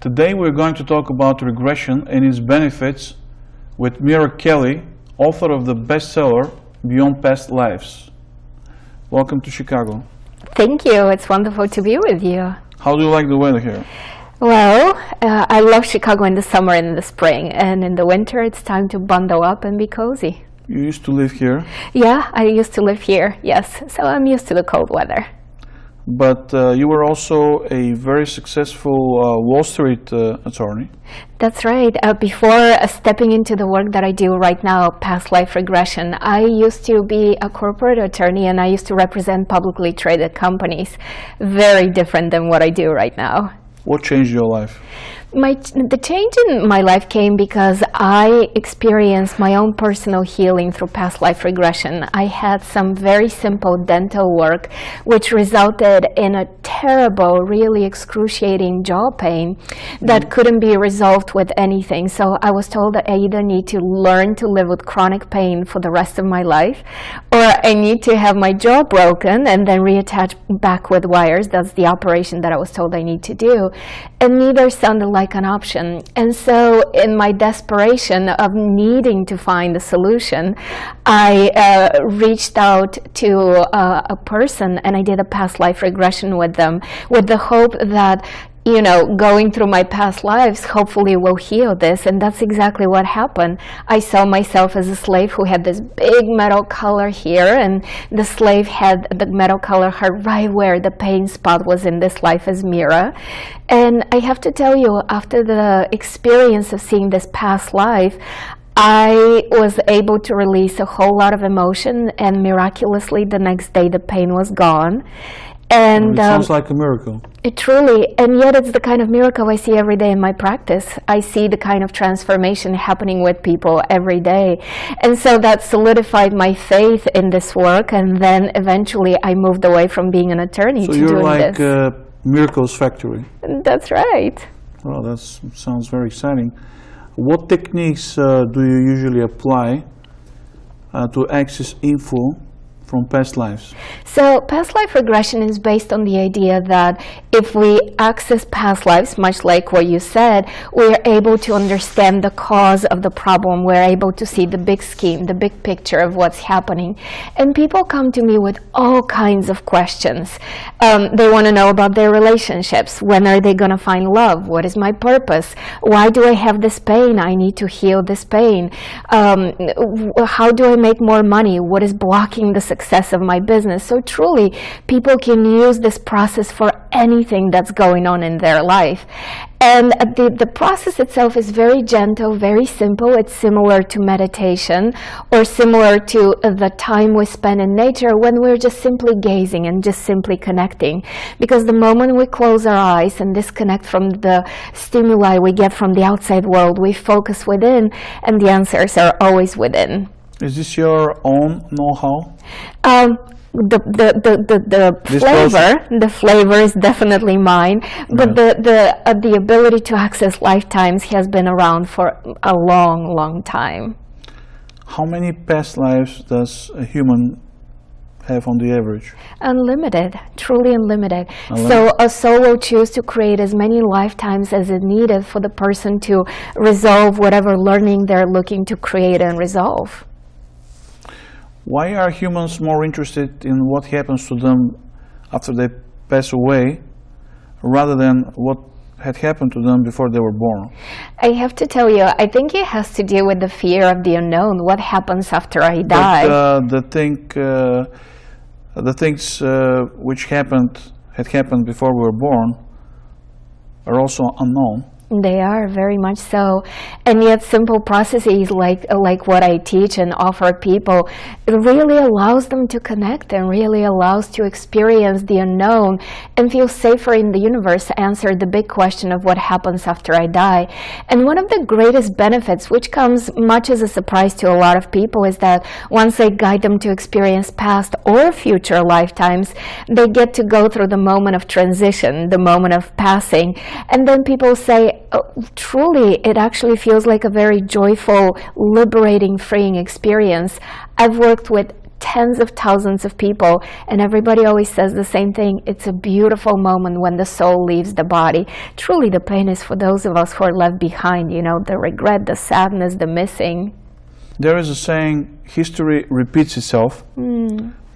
Today we're going to talk about regression and its benefits with Mira Kelley, author of the bestseller Beyond Past Lives. Welcome to Chicago. Thank you. It's wonderful to be with you. How do you like the weather here? Well, I love Chicago in the summer and in the spring, and in the winter it's time to bundle up and be cozy. You used to live here? Yeah, I used to live here, yes. So I'm used to the cold weather. But you were also a very successful Wall Street attorney. That's right. Before stepping into the work that I do right now, past life regression, I used to be a corporate attorney and I used to represent publicly traded companies. Very different than what I do right now. What changed your life? The change in my life came because I experienced my own personal healing through past life regression. I had some very simple dental work which resulted in a terrible, really excruciating jaw pain that couldn't be resolved with anything. So I was told that I either need to learn to live with chronic pain for the rest of my life, or I need to have my jaw broken and then reattach back with wires. That's the operation that I was told I need to do. And neither sounded like an option. And so in my desperation of needing to find a solution, I reached out to a person and I did a past life regression with them with the hope that, you know, going through my past lives hopefully will heal this, and that's exactly what happened. I saw myself as a slave who had this big metal collar here, and the slave had the metal collar hurt right where the pain spot was in this life as Meera. And I have to tell you, after the experience of seeing this past life, I was able to release a whole lot of emotion, and miraculously the next day the pain was gone. And it sounds like a miracle. It truly, and yet it's the kind of miracle I see every day in my practice. I see the kind of transformation happening with people every day. And so that solidified my faith in this work, and then eventually I moved away from being an attorney to doing this. So you're like Miracles Factory. That's right. Well, that sounds very exciting. What techniques do you usually apply to access info from past lives? So past life regression is based on the idea that if we access past lives, much like what you said, we're able to understand the cause of the problem. We're able to see the big scheme, the big picture of what's happening. And people come to me with all kinds of questions. They want to know about their relationships. When are they going to find love? What is my purpose? Why do I have this pain? I need to heal this pain. How do I make more money? What is blocking the success of my business? So truly, people can use this process for anything that's going on in their life. And the process itself is very gentle, very simple. It's similar to meditation, or similar to the time we spend in nature when we're just simply gazing and just simply connecting. Because the moment we close our eyes and disconnect from the stimuli we get from the outside world, we focus within, and the answers are always within. Is this your own know-how? The flavor is definitely mine, but the ability to access lifetimes has been around for a long, long time. How many past lives does a human have on the average? Unlimited, truly unlimited. So a soul will choose to create as many lifetimes as is needed for the person to resolve whatever learning they're looking to create and resolve. Why are humans more interested in what happens to them after they pass away rather than what had happened to them before they were born? I have to tell you, I think it has to do with the fear of the unknown. What happens after I die? But the things which had happened before we were born are also unknown. They are, very much so. And yet simple processes like what I teach and offer people, it really allows them to connect and really allows to experience the unknown and feel safer in the universe, answer the big question of what happens after I die. And one of the greatest benefits, which comes much as a surprise to a lot of people, is that once I guide them to experience past or future lifetimes, they get to go through the moment of transition, the moment of passing. And then people say, oh, truly, it actually feels like a very joyful, liberating, freeing experience. I've worked with tens of thousands of people, and everybody always says the same thing. It's a beautiful moment when the soul leaves the body. Truly, the pain is for those of us who are left behind, you know, the regret, the sadness, the missing. There is a saying, history repeats itself.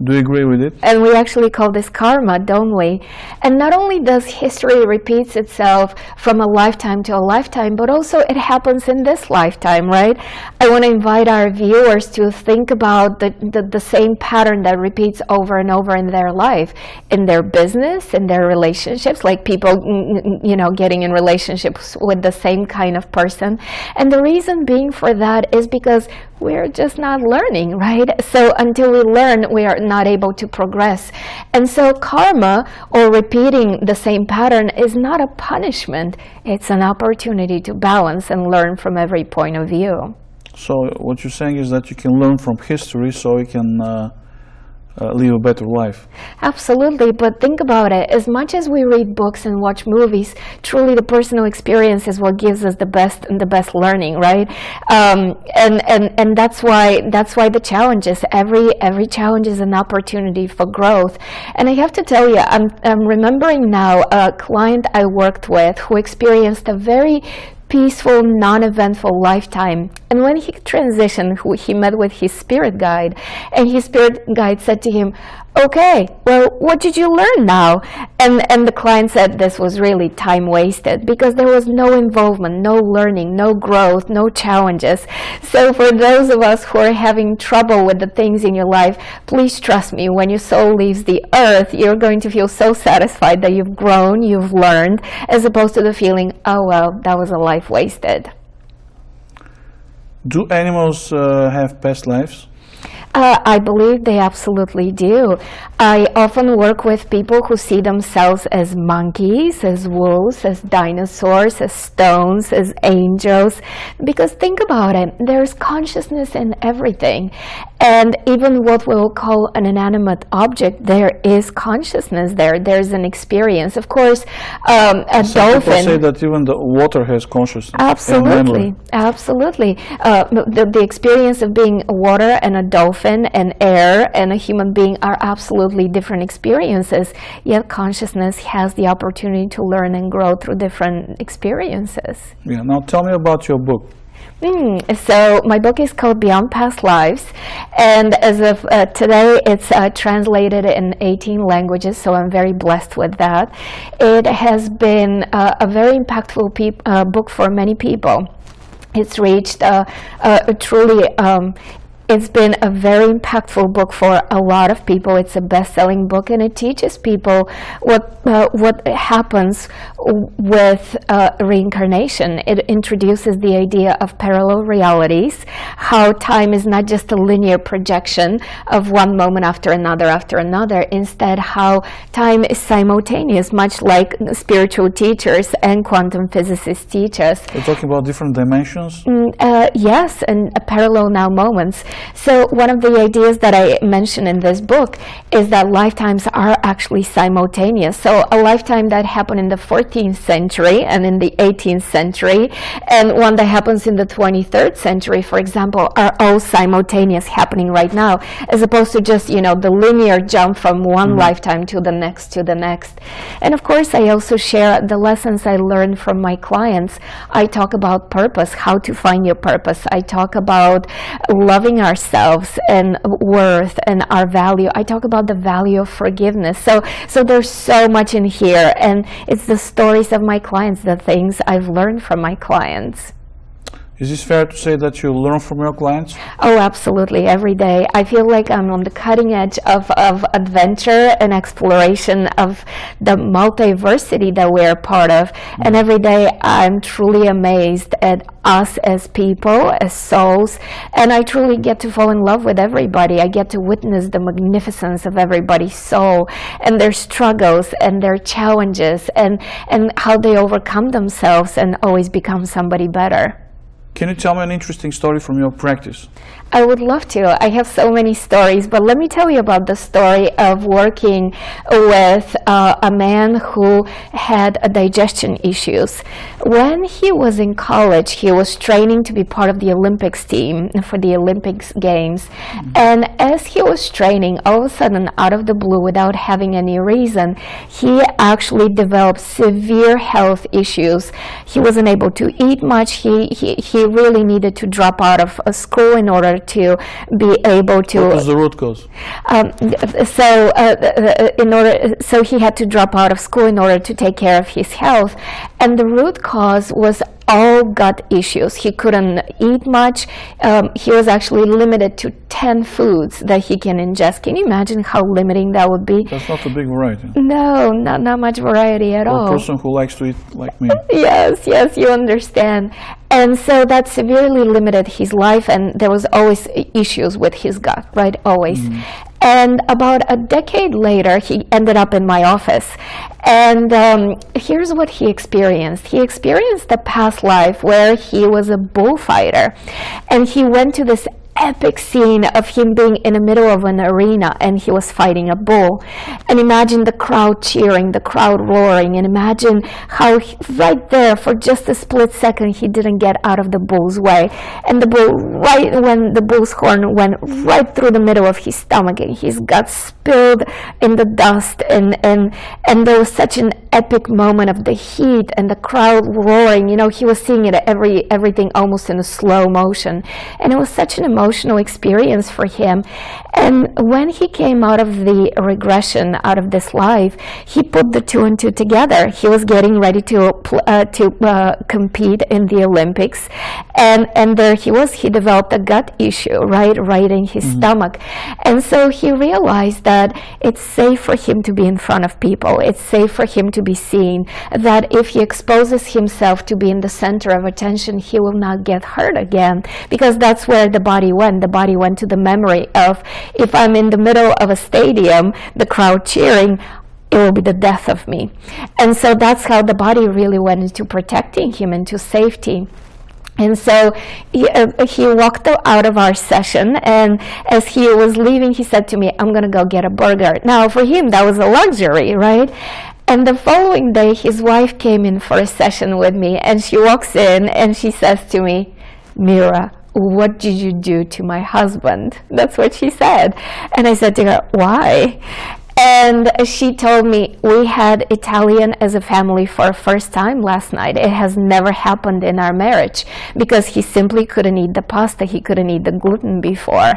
Do you agree with it? And we actually call this karma, don't we? And not only does history repeats itself from a lifetime to a lifetime, but also it happens in this lifetime, right? I want to invite our viewers to think about the same pattern that repeats over and over in their life, in their business, in their relationships, like people, you know, getting in relationships with the same kind of person. And the reason being for that is because we're just not learning, right? So until we learn, we are not able to progress. And so karma, or repeating the same pattern, is not a punishment. It's an opportunity to balance and learn from every point of view. So what you're saying is that you can learn from history so you can live a better life. Absolutely, but think about it. As much as we read books and watch movies, truly the personal experience is what gives us the best learning, right? And that's why the challenge is every challenge is an opportunity for growth. And I have to tell you, I'm remembering now a client I worked with who experienced a very peaceful, non-eventful lifetime. And when he transitioned, he met with his spirit guide, and his spirit guide said to him, "Okay, well, what did you learn now?" And the client said this was really time wasted because there was no involvement, no learning, no growth, no challenges. So for those of us who are having trouble with the things in your life, please trust me, when your soul leaves the earth, you're going to feel so satisfied that you've grown, you've learned, as opposed to the feeling, oh well, that was a life wasted. Do animals have past lives? I believe they absolutely do. I often work with people who see themselves as monkeys, as wolves, as dinosaurs, as stones, as angels. Because think about it, there's consciousness in everything. And even what we'll call an inanimate object, there is consciousness there. There's an experience. Of course, a Some dolphin... people say that even the water has consciousness. Absolutely, absolutely. The experience of being water and a dolphin and air and a human being are absolutely different experiences, yet consciousness has the opportunity to learn and grow through different experiences. Yeah. Now tell me about your book. So my book is called Beyond Past Lives, and as of today it's translated in 18 languages, so I'm very blessed with that. It has been a very impactful book for many people. It's reached truly it's been a very impactful book for a lot of people. It's a best-selling book, and it teaches people what happens with reincarnation. It introduces the idea of parallel realities, how time is not just a linear projection of one moment after another. Instead, how time is simultaneous, much like spiritual teachers and quantum physicists teach us. We're talking about different dimensions? Yes, and parallel now moments. So one of the ideas that I mention in this book is that lifetimes are actually simultaneous. So a lifetime that happened in the 14th century and in the 18th century, and one that happens in the 23rd century, for example, are all simultaneous, happening right now, as opposed to just, you know, the linear jump from one lifetime to the next to the next. And of course, I also share the lessons I learned from my clients. I talk about purpose, how to find your purpose. I talk about loving ourselves and worth and our value. I talk about the value of forgiveness. So there's so much in here, and it's the stories of my clients, the things I've learned from my clients. Is this fair to say that you learn from your clients? Oh, absolutely, every day. I feel like I'm on the cutting edge of adventure and exploration of the multiversity that we're part of. And every day I'm truly amazed at us as people, as souls, and I truly get to fall in love with everybody. I get to witness the magnificence of everybody's soul and their struggles and their challenges and how they overcome themselves and always become somebody better. Can you tell me an interesting story from your practice? I would love to. I have so many stories, but let me tell you about the story of working with a man who had digestion issues. When he was in college, he was training to be part of the Olympics team for the Olympics Games. Mm-hmm. And as he was training, all of a sudden, out of the blue, without having any reason, he actually developed severe health issues. He wasn't able to eat much. He really needed to drop out of school in order to be able to. What was the root cause? So he had to drop out of school in order to take care of his health, and the root cause was all gut issues. He couldn't eat much. He was actually limited to 10 foods that he can ingest. Can you imagine how limiting that would be? That's not a big variety. No, not much variety at all. For a person who likes to eat like me. Yes, you understand. And so that severely limited his life, and there was always issues with his gut, right? Always. Mm. And about a decade later, he ended up in my office. And here's what he experienced. He experienced a past life where he was a bullfighter. And he went to this epic scene of him being in the middle of an arena and he was fighting a bull. And imagine the crowd cheering, the crowd roaring, and imagine how right there for just a split second he didn't get out of the bull's way. And the bull, right when the bull's horn went right through the middle of his stomach and his gut spilled in the dust, and there was such an epic moment of the heat and the crowd roaring. You know, he was seeing it everything almost in a slow motion. And it was such an emotional experience for him. And when he came out of the regression, out of this life, he put the two and two together. He was getting ready to compete in the Olympics, and there he was. He developed a gut issue, right in his stomach, and so he realized that it's safe for him to be in front of people. It's safe for him to be seen. That if he exposes himself to be in the center of attention, he will not get hurt again, because that's where the body went. The body went to the memory of, if I'm in the middle of a stadium, the crowd cheering, it will be the death of me. And so that's how the body really went into protecting him, into safety. And so he walked out of our session, and as he was leaving, he said to me, I'm going to go get a burger. Now, for him, that was a luxury, right? And the following day, his wife came in for a session with me, and she walks in, and she says to me, Mira, what did you do to my husband? That's what she said. And I said to her, why? And she told me, we had Italian as a family for the first time last night. It has never happened in our marriage, because he simply couldn't eat the pasta. He couldn't eat the gluten before.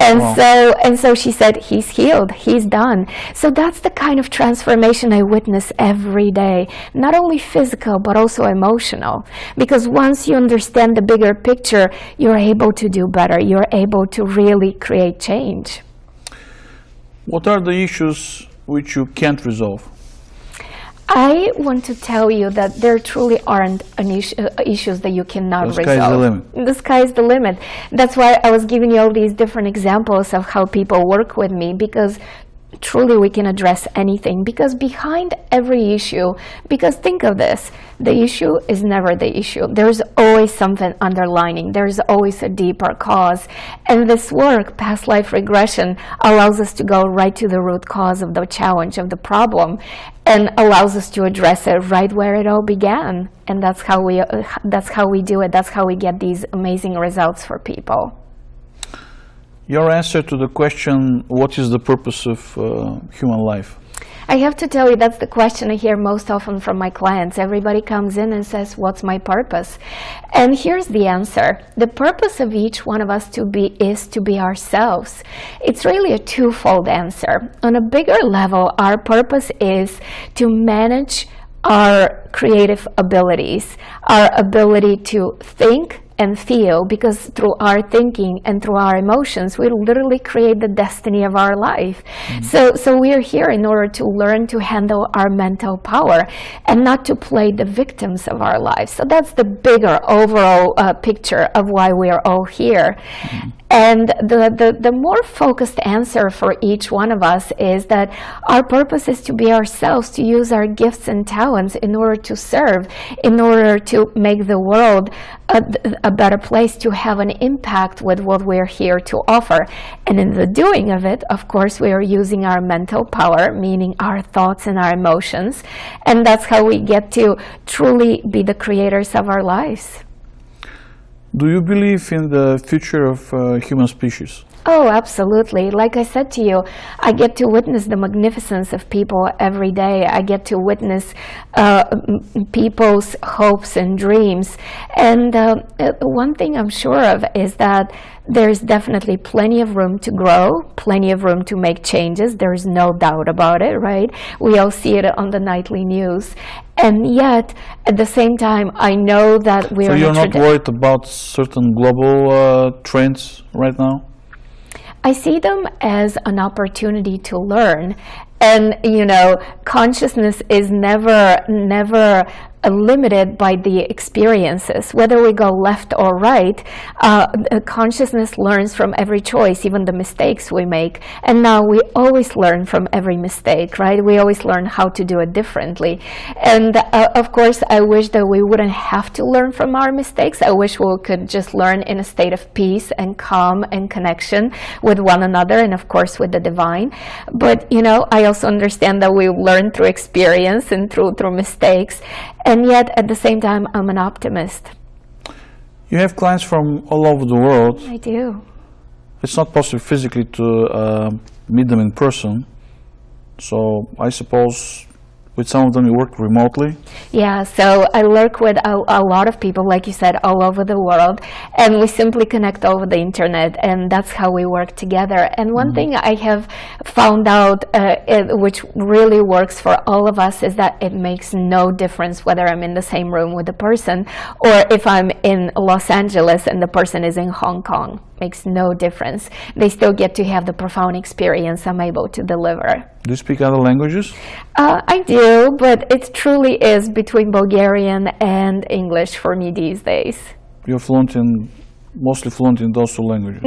And so she said, he's healed. He's done. So that's the kind of transformation I witness every day, not only physical, but also emotional. Because once you understand the bigger picture, you're able to do better. You're able to really create change. What are the issues which you can't resolve? I want to tell you that there truly aren't issues that you cannot resolve. The sky is the limit. The sky is the limit. That's why I was giving you all these different examples of how people work with me, because truly we can address anything. Because behind every issue, because think of this, the issue is never the issue. There's always something underlining. There's always a deeper cause. And this work, past life regression, allows us to go right to the root cause of the challenge, of the problem, and allows us to address it right where it all began. And that's how we do it. That's how we get these amazing results for people. Your answer to the question, what is the purpose of human life? I have to tell you, that's the question I hear most often from my clients. Everybody comes in and says, what's my purpose? And here's the answer. The purpose of each one of us is to be ourselves. It's really a twofold answer. On a bigger level, our purpose is to manage our creative abilities, our ability to think and feel, because through our thinking and through our emotions, we literally create the destiny of our life. So we are here in order to learn to handle our mental power and not to play the victims of our lives. So that's the bigger overall picture of why we are all here. And the more focused answer for each one of us is that our purpose is to be ourselves, to use our gifts and talents in order to serve, in order to make the world a better place, to have an impact with what we're here to offer. And in the doing of it, of course, we are using our mental power, meaning our thoughts and our emotions, and that's how we get to truly be the creators of our lives. Do you believe in the future of human species? Oh, absolutely. Like I said to you, I get to witness the magnificence of people every day. I get to witness people's hopes and dreams. And one thing I'm sure of is that there's definitely plenty of room to grow, plenty of room to make changes. There's no doubt about it, right? We all see it on the nightly news. And yet, at the same time, I know that we're... So you're not worried about certain global trends right now? I see them as an opportunity to learn. And, you know, consciousness is never limited by the experiences. Whether we go left or right, consciousness learns from every choice, even the mistakes we make. And now we always learn from every mistake, right? We always learn how to do it differently. And of course, I wish that we wouldn't have to learn from our mistakes. I wish we could just learn in a state of peace and calm and connection with one another, and of course with the divine. But, you know, I also understand that we learn through experience and through mistakes. And yet, at the same time, I'm an optimist. You have clients from all over the world. I do. It's not possible physically to meet them in person. So I suppose with some of them you work remotely? Yeah, so I work with a lot of people, like you said, all over the world, and we simply connect over the internet, and that's how we work together. And one thing I have found out, which really works for all of us, is that it makes no difference whether I'm in the same room with the person or if I'm in Los Angeles and the person is in Hong Kong. Makes no difference. They still get to have the profound experience I'm able to deliver. Do you speak other languages? I do, but it truly is between Bulgarian and English for me these days. You're mostly fluent in those two languages?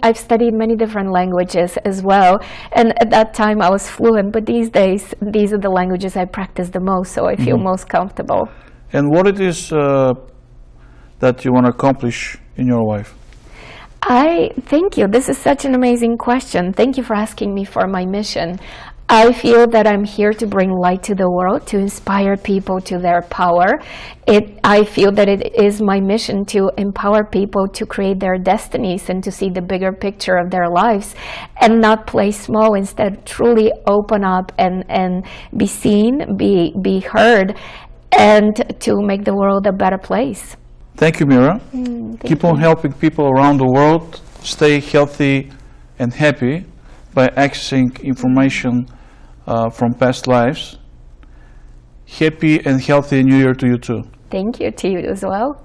I've studied many different languages as well, and at that time I was fluent, but these days, these are the languages I practice the most, so I feel most comfortable. And what it is that you want to accomplish in your life? Thank you. This is such an amazing question. Thank you for asking me for my mission. I feel that I'm here to bring light to the world, to inspire people to their power. I feel that it is my mission to empower people to create their destinies and to see the bigger picture of their lives and not play small, instead truly open up and be seen, be heard, and to make the world a better place. Thank you, Mira. Keep on helping people around the world stay healthy and happy by accessing information from past lives. Happy and healthy New Year to you too. Thank you to you as well.